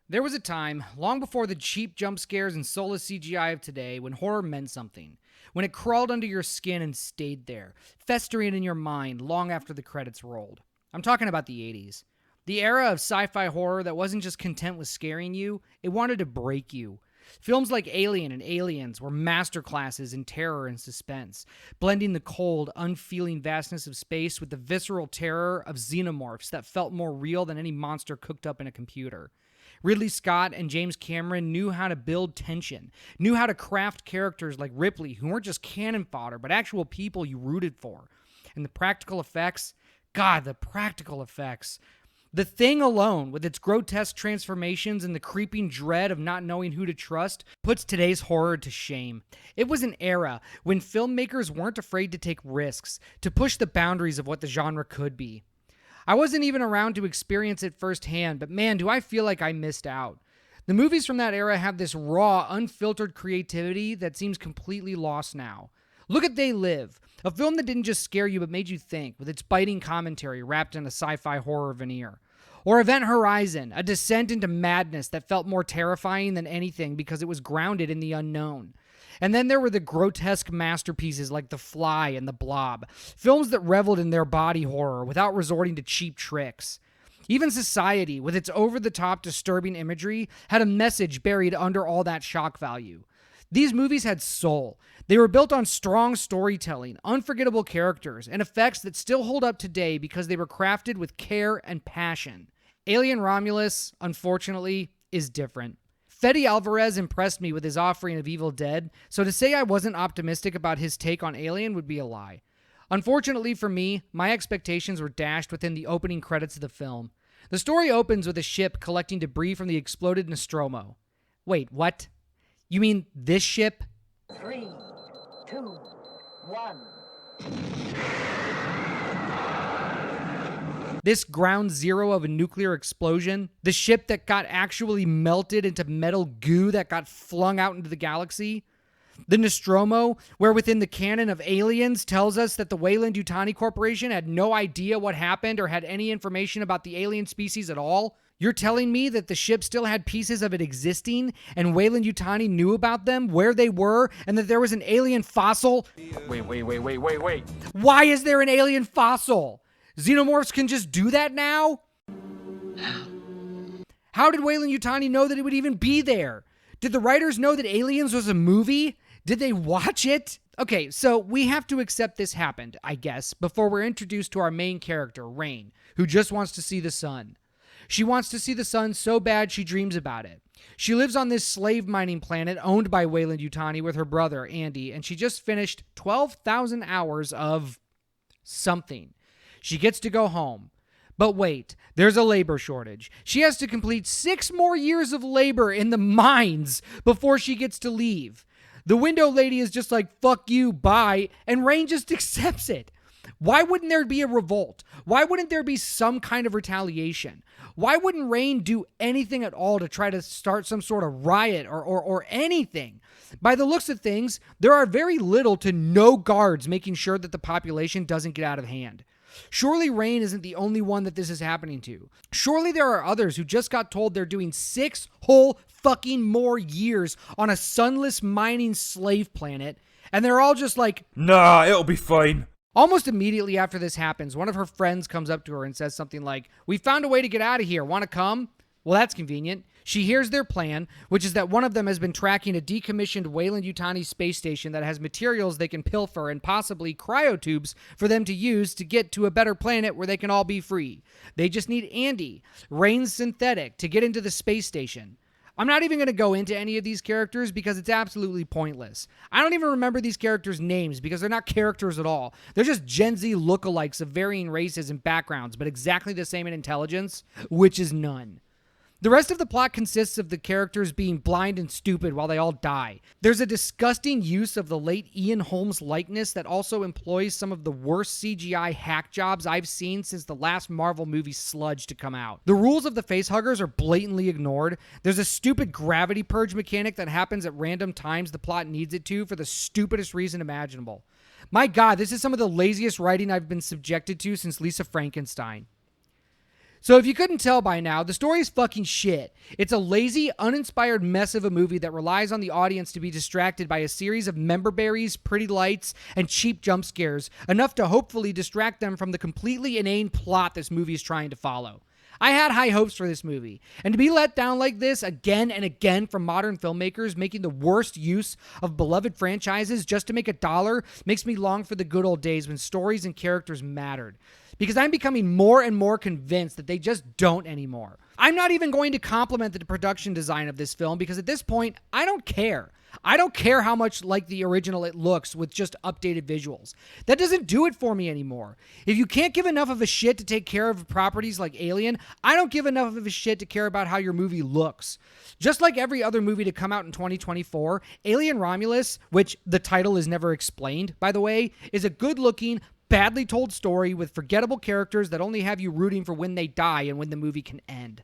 There was a time, long before the cheap jump scares and soulless CGI of today, when horror meant something. When it crawled under your skin and stayed there, festering in your mind long after the credits rolled. I'm talking about the 80s. The era of sci-fi horror that wasn't just content with scaring you, it wanted to break you. Films like Alien and Aliens were masterclasses in terror and suspense, blending the cold, unfeeling vastness of space with the visceral terror of xenomorphs that felt more real than any monster cooked up in a computer. Ridley Scott and James Cameron knew how to build tension, knew how to craft characters like Ripley who weren't just cannon fodder, but actual people you rooted for. And the practical effects, God, the practical effects. The Thing alone, with its grotesque transformations and the creeping dread of not knowing who to trust, puts today's horror to shame. It was an era when filmmakers weren't afraid to take risks, to push the boundaries of what the genre could be. I wasn't even around to experience it firsthand, but man, do I feel like I missed out. The movies from that era have this raw, unfiltered creativity that seems completely lost now. Look at They Live, a film that didn't just scare you but made you think, with its biting commentary wrapped in a sci-fi horror veneer. Or Event Horizon, a descent into madness that felt more terrifying than anything because it was grounded in the unknown. And then there were the grotesque masterpieces like The Fly and The Blob, films that reveled in their body horror without resorting to cheap tricks. Even Society, with its over-the-top disturbing imagery, had a message buried under all that shock value. These movies had soul. They were built on strong storytelling, unforgettable characters, and effects that still hold up today because they were crafted with care and passion. Alien Romulus, unfortunately, is different. Fede Alvarez impressed me with his offering of Evil Dead, so to say I wasn't optimistic about his take on Alien would be a lie. Unfortunately for me, my expectations were dashed within the opening credits of the film. The story opens with a ship collecting debris from the exploded Nostromo. Wait, what? You mean this ship? 3, 2, 1. This ground zero of a nuclear explosion? The ship that got actually melted into metal goo that got flung out into the galaxy? The Nostromo, where within the canon of Aliens tells us that the Weyland-Yutani Corporation had no idea what happened or had any information about the alien species at all? You're telling me that the ship still had pieces of it existing and Weyland-Yutani knew about them, where they were, and that there was an alien fossil? Wait. Why is there an alien fossil? Xenomorphs can just do that now? How did Weyland-Yutani know that it would even be there? Did the writers know that Aliens was a movie? Did they watch it? Okay, so we have to accept this happened, I guess, before we're introduced to our main character, Rain, who just wants to see the sun. She wants to see the sun so bad she dreams about it. She lives on this slave mining planet owned by Weyland-Yutani with her brother, Andy, and she just finished 12,000 hours of something. She gets to go home. But wait, there's a labor shortage. She has to complete 6 more years of labor in the mines before she gets to leave. The window lady is just like, fuck you, bye, and Rain just accepts it. Why wouldn't there be a revolt? Why wouldn't there be some kind of retaliation? Why wouldn't Rain do anything at all to try to start some sort of riot or anything? By the looks of things, there are very little to no guards making sure that the population doesn't get out of hand. Surely Rain isn't the only one that this is happening to. Surely there are others who just got told they're doing 6 whole fucking more years on a sunless mining slave planet, and they're all just like, Nah, it'll be fine. Almost immediately after this happens, one of her friends comes up to her and says something like, we found a way to get out of here. Want to come? Well, that's convenient. She hears their plan, which is that one of them has been tracking a decommissioned Weyland-Yutani space station that has materials they can pilfer and possibly cryotubes for them to use to get to a better planet where they can all be free. They just need Andy, Rain's synthetic, to get into the space station. I'm not even going to go into any of these characters because it's absolutely pointless. I don't even remember these characters' names because they're not characters at all. They're just Gen Z lookalikes of varying races and backgrounds, but exactly the same in intelligence, which is none. The rest of the plot consists of the characters being blind and stupid while they all die. There's a disgusting use of the late Ian Holm's likeness that also employs some of the worst CGI hack jobs I've seen since the last Marvel movie Sludge to come out. The rules of the facehuggers are blatantly ignored. There's a stupid gravity purge mechanic that happens at random times the plot needs it to for the stupidest reason imaginable. My God, this is some of the laziest writing I've been subjected to since Lisa Frankenstein. So if you couldn't tell by now, the story is fucking shit. It's a lazy, uninspired mess of a movie that relies on the audience to be distracted by a series of member berries, pretty lights, and cheap jump scares, enough to hopefully distract them from the completely inane plot this movie is trying to follow. I had high hopes for this movie, and to be let down like this again and again from modern filmmakers making the worst use of beloved franchises just to make $1 makes me long for the good old days when stories and characters mattered. Because I'm becoming more and more convinced that they just don't anymore. I'm not even going to compliment the production design of this film because at this point, I don't care. I don't care how much like the original it looks with just updated visuals. That doesn't do it for me anymore. If you can't give enough of a shit to take care of properties like Alien, I don't give enough of a shit to care about how your movie looks. Just like every other movie to come out in 2024, Alien Romulus, which the title is never explained, by the way, is a good-looking, badly told story with forgettable characters that only have you rooting for when they die and when the movie can end.